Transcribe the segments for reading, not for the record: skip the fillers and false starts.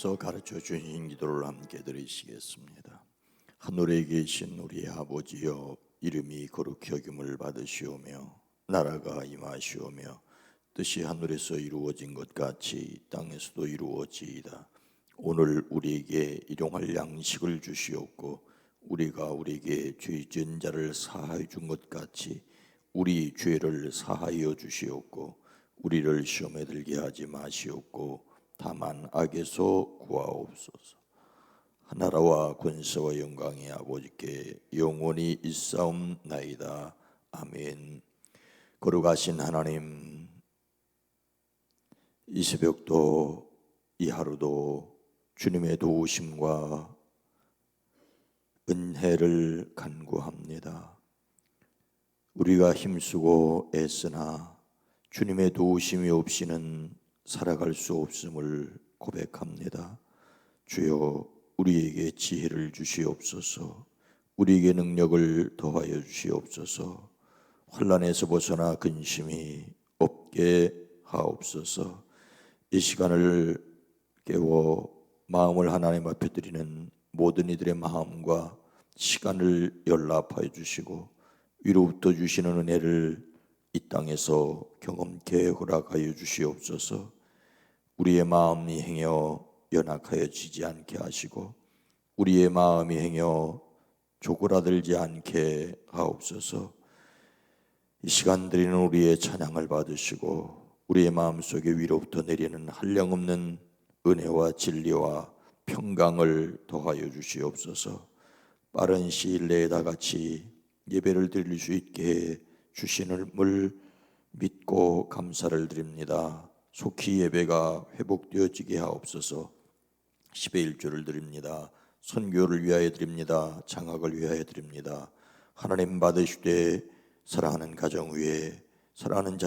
하나님께서 가르쳐 주신 기도를 함께 드리시겠습니다. 하늘에 계신 우리 아버지여, 이름이 거룩히 여김을 받으시오며 나라가 임하시오며 뜻이 하늘에서 이루어진 것 같이 땅에서도 이루어지이다. 오늘 우리에게 일용할 양식을 주시옵고 우리가 우리에게 죄 지은 자를 사하여 준 것 같이 우리 죄를 사하여 주시옵고 우리를 시험에 들게 하지 마시옵고 다만 악에서 구하옵소서. 나라와 권세와 영광이 아버지께 영원히 있사옵나이다. 아멘. 거룩하신 하나님, 이 새벽도 이 하루도 주님의 도우심과 은혜를 간구합니다. 우리가 힘쓰고 애쓰나 주님의 도우심이 없이는 살아갈 수 없음을 고백합니다. 주여, 우리에게 지혜를 주시옵소서. 우리에게 능력을 더하여 주시옵소서. 환난에서 벗어나 근심이 없게 하옵소서. 이 시간을 깨워 마음을 하나님 앞에 드리는 모든 이들의 마음과 시간을 연락하여 주시고 위로부터 주시는 은혜를 이 땅에서 경험케 허락하여 주시옵소서. 우리의 마음이 행여 연약하여지지 않게 하시고 우리의 마음이 행여 조그라들지 않게 하옵소서. 이 시간 드리는 우리의 찬양을 받으시고 우리의 마음속에 위로부터 내리는 한량없는 은혜와 진리와 평강을 더하여 주시옵소서. 빠른 시일 내에 다 같이 예배를 드릴 수 있게 해 주시는을 믿고 감사를 드립니다. 속히 예배가 회복되어지게 하옵소서. 10의 1조를 드립니다. 선교를 위하여 드립니다. 장학을 위하여 드립니다. 하나님 받으시되 사랑하는 가정 위에 사랑하는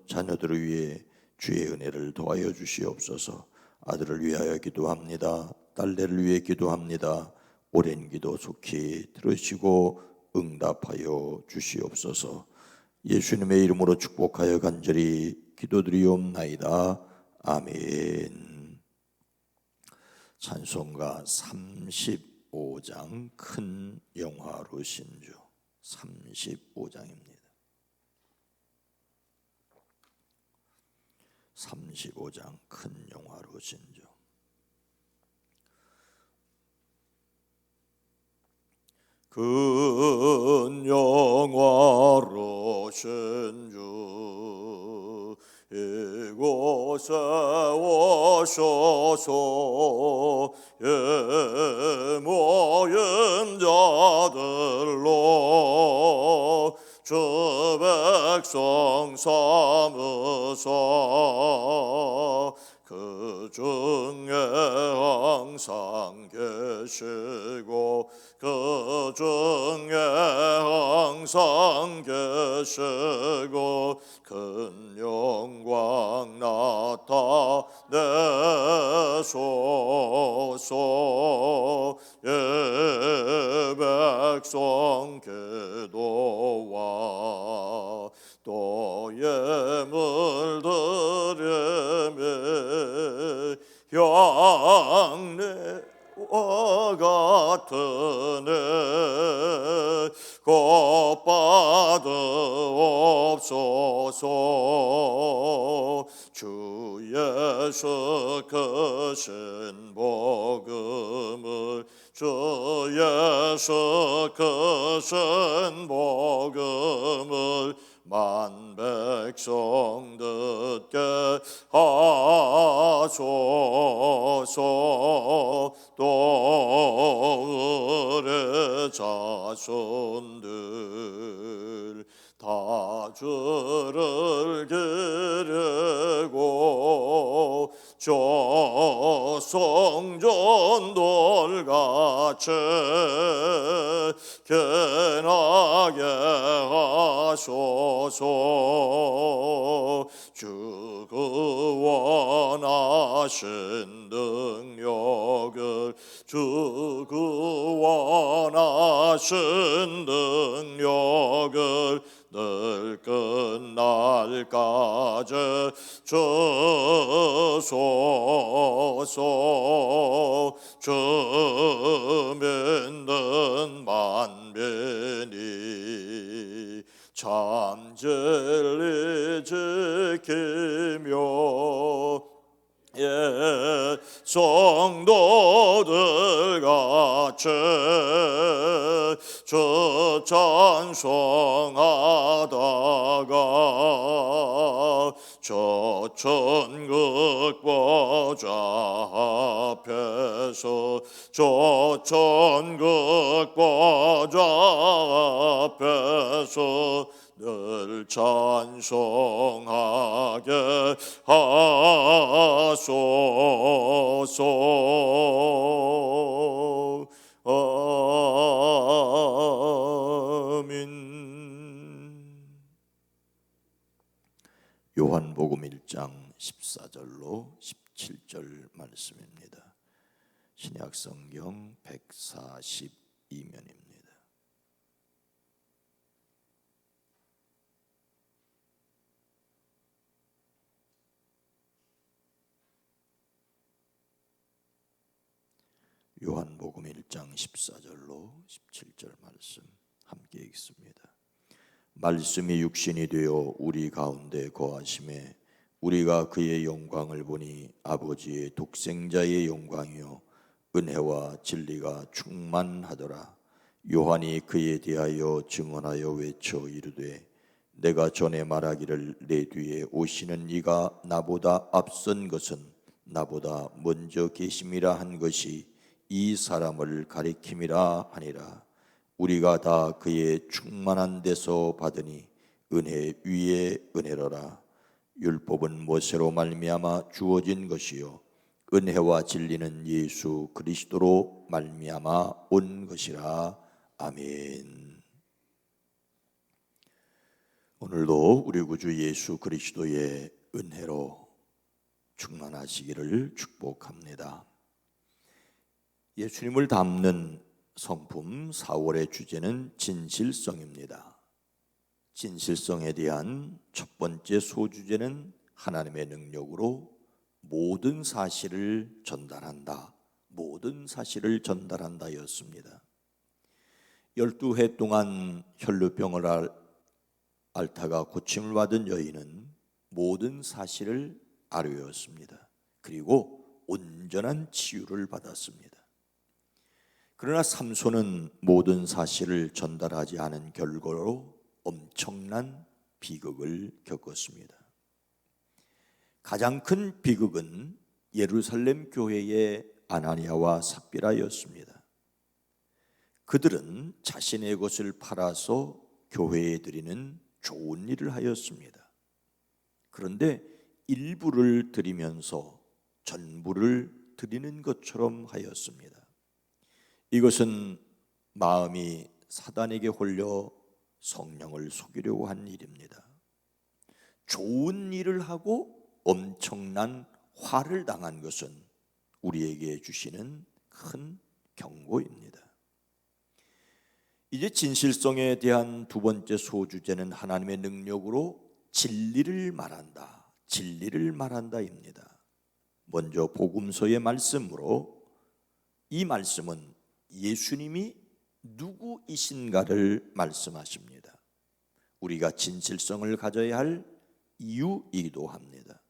자녀들을 위해 주의 은혜를 더하여 주시옵소서. 아들을 위하여 기도합니다. 딸들을 위해 기도합니다. 오랜 기도 속히 들으시고 응답하여 주시옵소서. 예수님의 이름으로 축복하여 간절히 기도드리옵나이다. 아멘. 찬송가 35장 큰 영화로 신주 35장입니다. 35장 큰 영화로 신주. 큰 영화로 신주 이곳에 오셔서 모인 자들로 주 백성 삼으사 그 중에 항상 계시고 그 중에 항상 계시고 큰 영광 나타내소서. 백성 기도와 또 예물 드리며 향내와 같으네 곧 받으옵소서. 주 예수 크신 복음을 주 예수 크신 복음을 만 백성 듣게 하소서. 또 우리 자손들 다 주를 기리고 조성전돌같이 견하게 하소서. 주 구원하신 능력을 주 구원하신 능력을 늘 끝날까지 주소서. 하소서. 주민은 만민이 참 진리 지키며 성도들 같이 주 찬송하다가 저 천국 보좌 앞에서 저 천국 보좌 앞에서 늘 찬송하게 하소서. 아멘. 요한복음 1장 14절로 17절 말씀입니다. 신약성경 142면입니다. 요한복음 1장 14절로 17절 말씀 함께 읽습니다. 말씀이 육신이 되어 우리 가운데 거하심에 우리가 그의 영광을 보니 아버지의 독생자의 영광이요 은혜와 진리가 충만하더라. 요한이 그에 대하여 증언하여 외쳐 이르되 내가 전에 말하기를 내 뒤에 오시는 이가 나보다 앞선 것은 나보다 먼저 계심이라 한 것이 이 사람을 가리킴이라 하니라. 우리가 다 그의 충만한 데서 받으니 은혜 위에 은혜로라. 율법은 모세로 말미암아 주어진 것이요 은혜와 진리는 예수 그리스도로 말미암아 온 것이라. 아멘. 오늘도 우리 구주 예수 그리스도의 은혜로 충만하시기를 축복합니다. 예수님을 담는 성품 4월의 주제는 진실성입니다. 진실성에 대한 첫 번째 소주제는 하나님의 능력으로 모든 사실을 전달한다. 모든 사실을 전달한다 였습니다. 12해 동안 혈루병을 앓다가 고침을 받은 여인은 모든 사실을 아뢰었습니다. 그리고 온전한 치유를 받았습니다. 그러나 삼손은 모든 사실을 전달하지 않은 결과로 엄청난 비극을 겪었습니다. 가장 큰 비극은 예루살렘 교회의 아나니아와 삽비라였습니다. 그들은 자신의 것을 팔아서 교회에 드리는 좋은 일을 하였습니다. 그런데 일부를 드리면서 전부를 드리는 것처럼 하였습니다. 이것은 마음이 사단에게 홀려 성령을 속이려고 한 일입니다. 좋은 일을 하고 엄청난 화를 당한 것은 우리에게 주시는 큰 경고입니다. 이제 진실성에 대한 두 번째 소주제는 하나님의 능력으로 진리를 말한다. 진리를 말한다입니다. 먼저 복음서의 말씀으로 이 말씀은 예수님이 누구이신가를 말씀하십니다. 우리가 진실성을 가져야 할 이유이기도 합니다.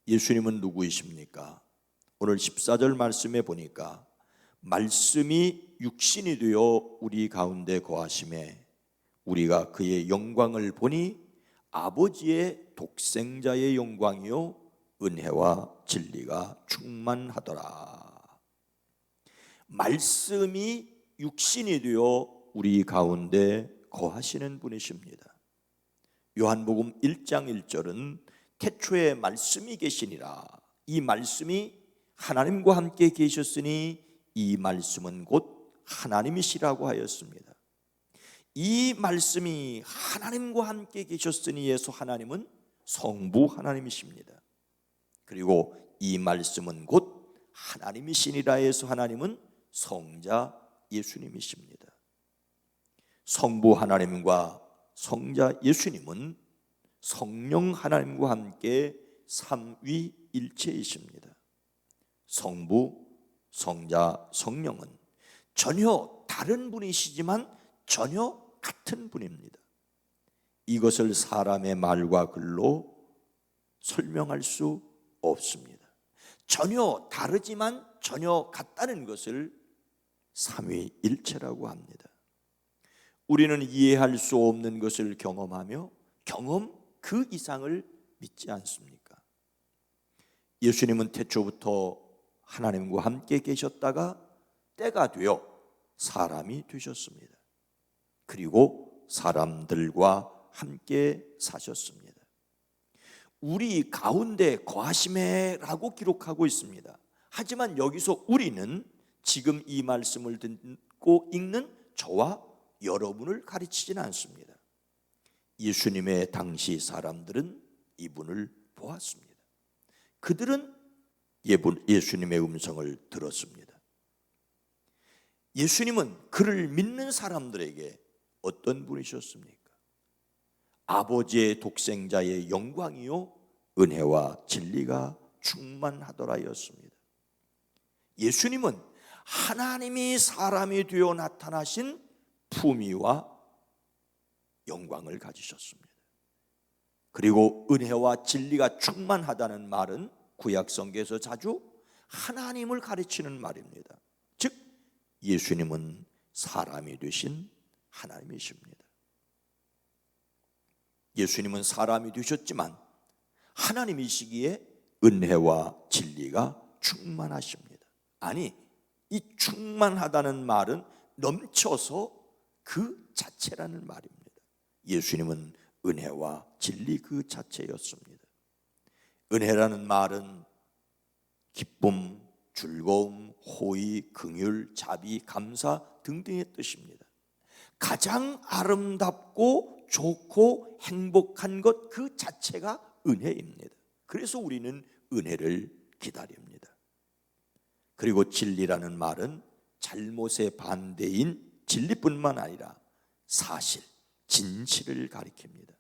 예수님은 누구이십니까? 오늘 14절 말씀에 보니까 말씀이 육신이 되어 우리 가운데 거하심에 우리가 그의 영광을 보니 아버지의 독생자의 영광이요 은혜와 진리가 충만하더라. 말씀이 육신이 되어 우리 가운데 거하시는 분이십니다. 요한복음 1장 1절은 태초에 말씀이 계시니라. 이 말씀이 하나님과 함께 계셨으니 이 말씀은 곧 하나님이시라고 하였습니다. 이 말씀이 하나님과 함께 계셨으니에서 하나님은 성부 하나님이십니다. 그리고 이 말씀은 곧 하나님이시니라 해서 하나님은 성자 예수님이십니다. 성부 하나님과 성자 예수님은 성령 하나님과 함께 삼위일체이십니다. 성부, 성자, 성령은 전혀 다른 분이시지만 전혀 같은 분입니다. 이것을 사람의 말과 글로 설명할 수 없습니다. 전혀 다르지만 전혀 같다는 것을 삼위일체라고 합니다. 우리는 이해할 수 없는 것을 경험하며 경험 그 이상을 믿지 않습니까? 예수님은 태초부터 하나님과 함께 계셨다가 때가 되어 사람이 되셨습니다. 그리고 사람들과 함께 사셨습니다. 우리 가운데 거하심에라고 기록하고 있습니다. 하지만 여기서 우리는 지금 이 말씀을 듣고 읽는 저와 여러분을 가르치지는 않습니다. 예수님의 당시 사람들은 이분을 보았습니다. 그들은 예수님의 음성을 들었습니다. 예수님은 그를 믿는 사람들에게 어떤 분이셨습니까? 아버지의 독생자의 영광이요 은혜와 진리가 충만하더라였습니다. 예수님은 하나님이 사람이 되어 나타나신 품위와 영광을 가지셨습니다. 그리고 은혜와 진리가 충만하다는 말은 구약성경에서 자주 하나님을 가르치는 말입니다. 즉 예수님은 사람이 되신 하나님이십니다. 예수님은 사람이 되셨지만 하나님이시기에 은혜와 진리가 충만하십니다. 아니, 이 충만하다는 말은 넘쳐서 그 자체라는 말입니다. 예수님은 은혜와 진리 그 자체였습니다. 은혜라는 말은 기쁨, 즐거움, 호의, 긍휼, 자비, 감사 등등의 뜻입니다. 가장 아름답고 좋고 행복한 것 그 자체가 은혜입니다. 그래서 우리는 은혜를 기다립니다. 그리고 진리라는 말은 잘못의 반대인 진리뿐만 아니라 사실, 진실을 가리킵니다.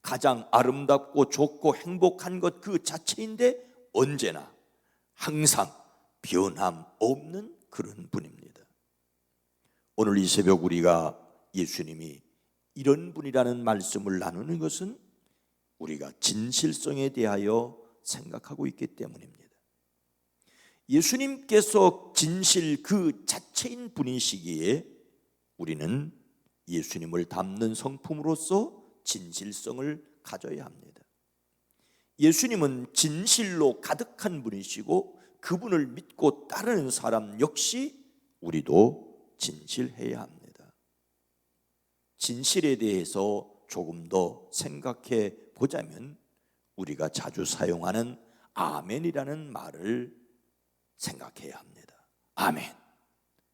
가장 아름답고 좋고 행복한 것 그 자체인데 언제나 항상 변함 없는 그런 분입니다. 오늘 이 새벽 우리가 예수님이 이런 분이라는 말씀을 나누는 것은 우리가 진실성에 대하여 생각하고 있기 때문입니다. 예수님께서 진실 그 자체인 분이시기에 우리는 예수님을 담는 성품으로서 진실성을 가져야 합니다. 예수님은 진실로 가득한 분이시고 그분을 믿고 따르는 사람 역시 우리도 진실해야 합니다. 진실에 대해서 조금 더 생각해 보자면 우리가 자주 사용하는 아멘이라는 말을 생각해야 합니다. 아멘.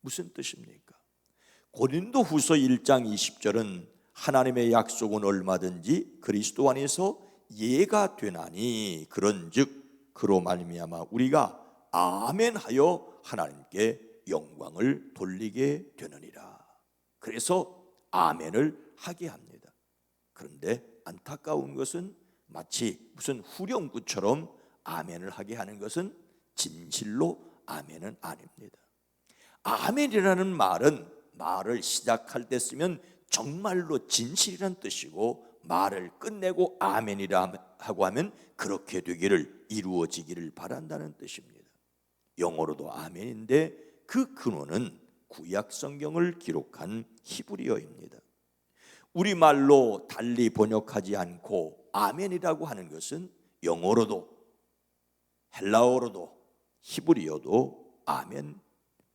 무슨 뜻입니까? 고린도후서 1장 20절은 하나님의 약속은 얼마든지 그리스도 안에서 예가 되나니 그런즉 그로 말미암아 우리가 아멘하여 하나님께 영광을 돌리게 되느니라. 그래서 아멘을 하게 합니다. 그런데 안타까운 것은 마치 무슨 후렴구처럼 아멘을 하게 하는 것은 진실로 아멘은 아닙니다. 아멘이라는 말은 말을 시작할 때 쓰면 정말로 진실이란 뜻이고 말을 끝내고 아멘이라 하고 하면 그렇게 되기를 이루어지기를 바란다는 뜻입니다. 영어로도 아멘인데 그 근원은 구약 성경을 기록한 히브리어입니다. 우리말로 달리 번역하지 않고 아멘이라고 하는 것은 영어로도 헬라어로도 히브리어도 아멘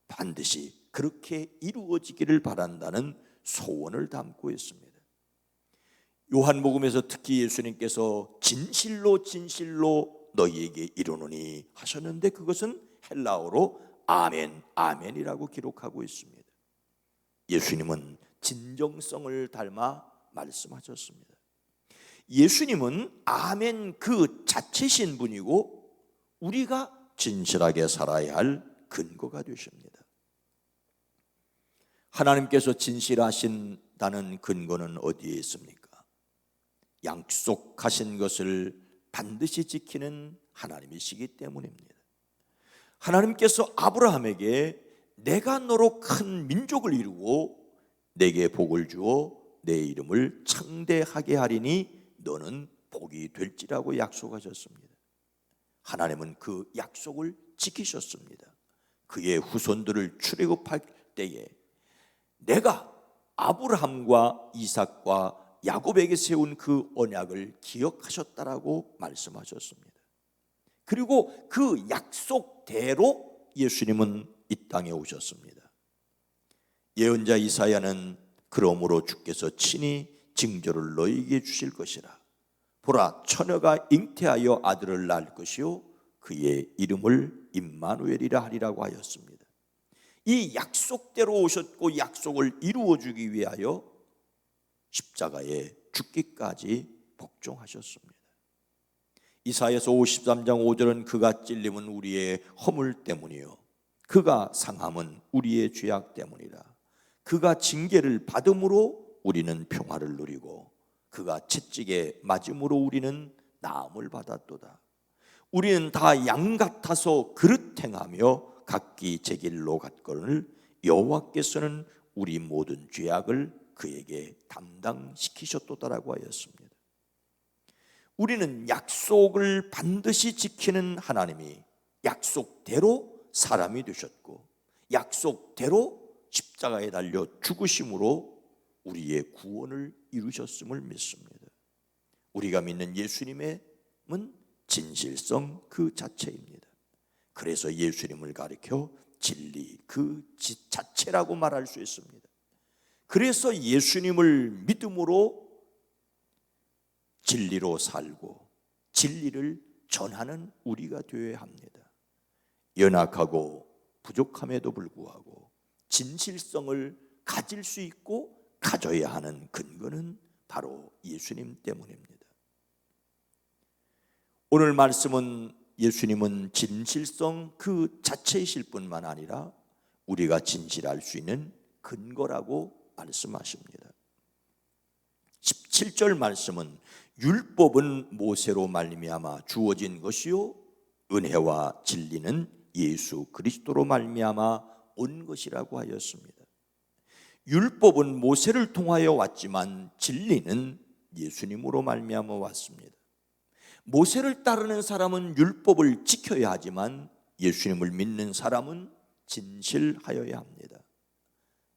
반드시 그렇게 이루어지기를 바란다는 소원을 담고 있습니다. 요한복음에서 특히 예수님께서 진실로 진실로 너희에게 이르노니 하셨는데 그것은 헬라어로 아멘, 아멘이라고 기록하고 있습니다. 예수님은 진정성을 닮아 말씀하셨습니다. 예수님은 아멘 그 자체신 분이고 우리가 진실하게 살아야 할 근거가 되십니다. 하나님께서 진실하신다는 근거는 어디에 있습니까? 약속하신 것을 반드시 지키는 하나님이시기 때문입니다. 하나님께서 아브라함에게 내가 너로 큰 민족을 이루고 내게 복을 주어 내 이름을 창대하게 하리니 너는 복이 될지라고 약속하셨습니다. 하나님은 그 약속을 지키셨습니다. 그의 후손들을 출애굽할 때에 내가 아브라함과 이삭과 야곱에게 세운 그 언약을 기억하셨다라고 말씀하셨습니다. 그리고 그 약속대로 예수님은 이 땅에 오셨습니다. 예언자 이사야는 그러므로 주께서 친히 징조를 너희에게 주실 것이라. 보라, 처녀가 잉태하여 아들을 낳을 것이요 그의 이름을 임마누엘이라 하리라고 하였습니다. 이 약속대로 오셨고 약속을 이루어주기 위하여 십자가에 죽기까지 복종하셨습니다. 이사야서 53장 5절은 그가 찔림은 우리의 허물 때문이요 그가 상함은 우리의 죄악 때문이라. 그가 징계를 받음으로 우리는 평화를 누리고 그가 채찍에 맞음으로 우리는 나음을 받았도다. 우리는 다 양 같아서 그릇 행하며 각기 제 길로 갔거늘 여호와께서는 우리 모든 죄악을 그에게 담당시키셨도다라고 하였습니다. 우리는 약속을 반드시 지키는 하나님이 약속대로 사람이 되셨고 약속대로 십자가에 달려 죽으심으로 우리의 구원을 이루셨음을 믿습니다. 우리가 믿는 예수님은 진실성 그 자체입니다. 그래서 예수님을 가리켜 진리 그 자체라고 말할 수 있습니다. 그래서 예수님을 믿음으로 진리로 살고 진리를 전하는 우리가 되어야 합니다. 연약하고 부족함에도 불구하고 진실성을 가질 수 있고 가져야 하는 근거는 바로 예수님 때문입니다. 오늘 말씀은 예수님은 진실성 그 자체이실 뿐만 아니라 우리가 진실할 수 있는 근거라고 말씀하십니다. 17절 말씀은 율법은 모세로 말미암아 주어진 것이요 은혜와 진리는 예수 그리스도로 말미암아 온 것이라고 하였습니다. 율법은 모세를 통하여 왔지만 진리는 예수님으로 말미암아 왔습니다. 모세를 따르는 사람은 율법을 지켜야 하지만 예수님을 믿는 사람은 진실하여야 합니다.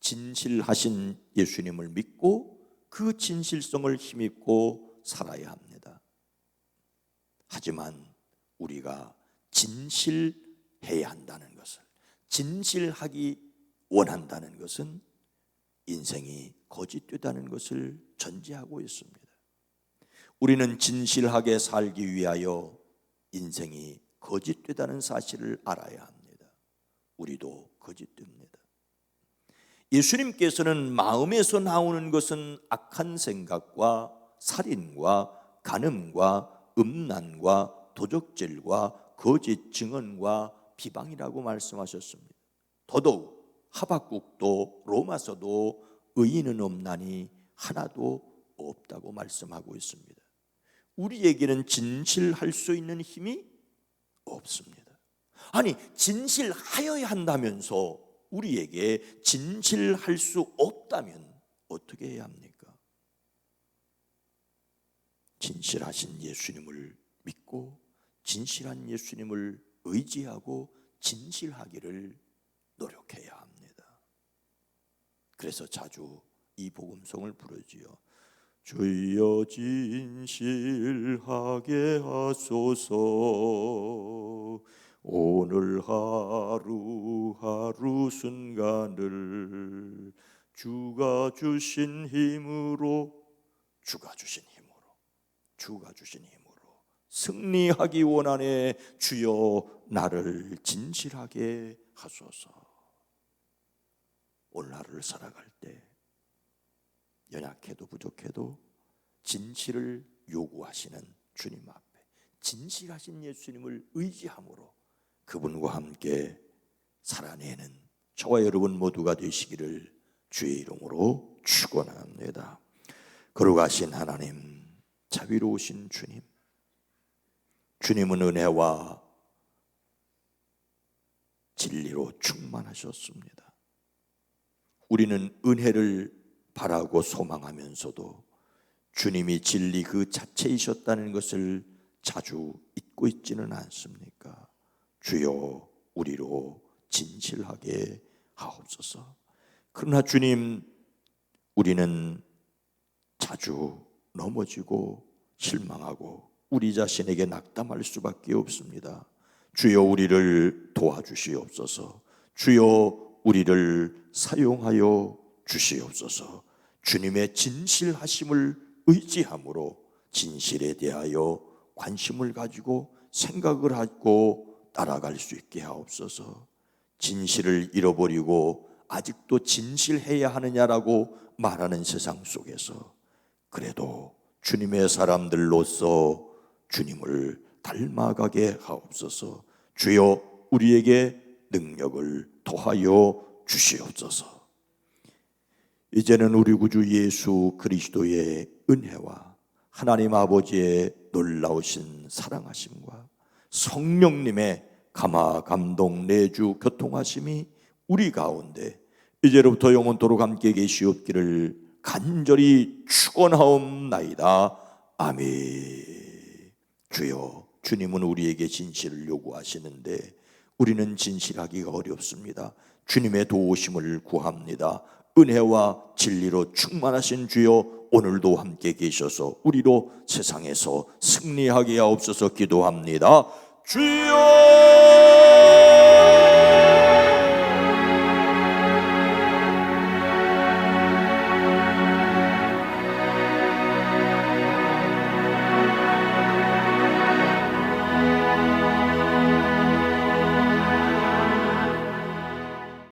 진실하신 예수님을 믿고 그 진실성을 힘입고 살아야 합니다. 하지만 우리가 진실해야 한다는 것을, 진실하기 원한다는 것은 인생이 거짓되다는 것을 전제하고 있습니다. 우리는 진실하게 살기 위하여 인생이 거짓되다는 사실을 알아야 합니다. 우리도 거짓됩니다. 예수님께서는 마음에서 나오는 것은 악한 생각과 살인과 간음과 음란과 도적질과 거짓 증언과 비방이라고 말씀하셨습니다. 더더욱 하박국도 로마서도 의인은 없나니 하나도 없다고 말씀하고 있습니다. 우리에게는 진실할 수 있는 힘이 없습니다. 아니, 진실하여야 한다면서 우리에게 진실할 수 없다면 어떻게 해야 합니까? 진실하신 예수님을 믿고 진실한 예수님을 의지하고 진실하기를 노력해야 합니다. 그래서 자주 이 복음송을 부르지요. 주여 진실하게 하소서. 오늘 하루하루 순간을 주가 주신 힘으로 승리하기 원하네. 주여 나를 진실하게 하소서. 오늘 하루를 살아갈 때 연약해도 부족해도 진실을 요구하시는 주님 앞에 진실하신 예수님을 의지함으로 그분과 함께 살아내는 저와 여러분 모두가 되시기를 주의 이름으로 축원합니다. 거룩하신 하나님, 자비로우신 주님, 주님은 은혜와 진리로 충만하셨습니다. 우리는 은혜를 바라고 소망하면서도 주님이 진리 그 자체이셨다는 것을 자주 잊고 있지는 않습니까? 주여 우리로 진실하게 하옵소서. 그러나 주님, 우리는 자주 넘어지고 실망하고 우리 자신에게 낙담할 수밖에 없습니다. 주여 우리를 도와주시옵소서. 주여 우리를 사용하여 주시옵소서. 주님의 진실하심을 의지함으로 진실에 대하여 관심을 가지고 생각을 하고 따라갈 수 있게 하옵소서. 진실을 잃어버리고 아직도 진실해야 하느냐라고 말하는 세상 속에서 그래도 주님의 사람들로서 주님을 닮아가게 하옵소서. 주여 우리에게 능력을 더하여 주시옵소서. 이제는 우리 구주 예수 그리스도의 은혜와 하나님 아버지의 놀라우신 사랑하심과 성령님의 감화 감동 내주 교통하심이 우리 가운데 이제로부터 영원토록 함께 계시옵기를 간절히 축원하옵나이다. 아멘. 주여, 주님은 우리에게 진실을 요구하시는데 우리는 진실하기가 어렵습니다. 주님의 도우심을 구합니다. 은혜와 진리로 충만하신 주여, 오늘도 함께 계셔서 우리로 세상에서 승리하게 하옵소서 기도합니다. 주여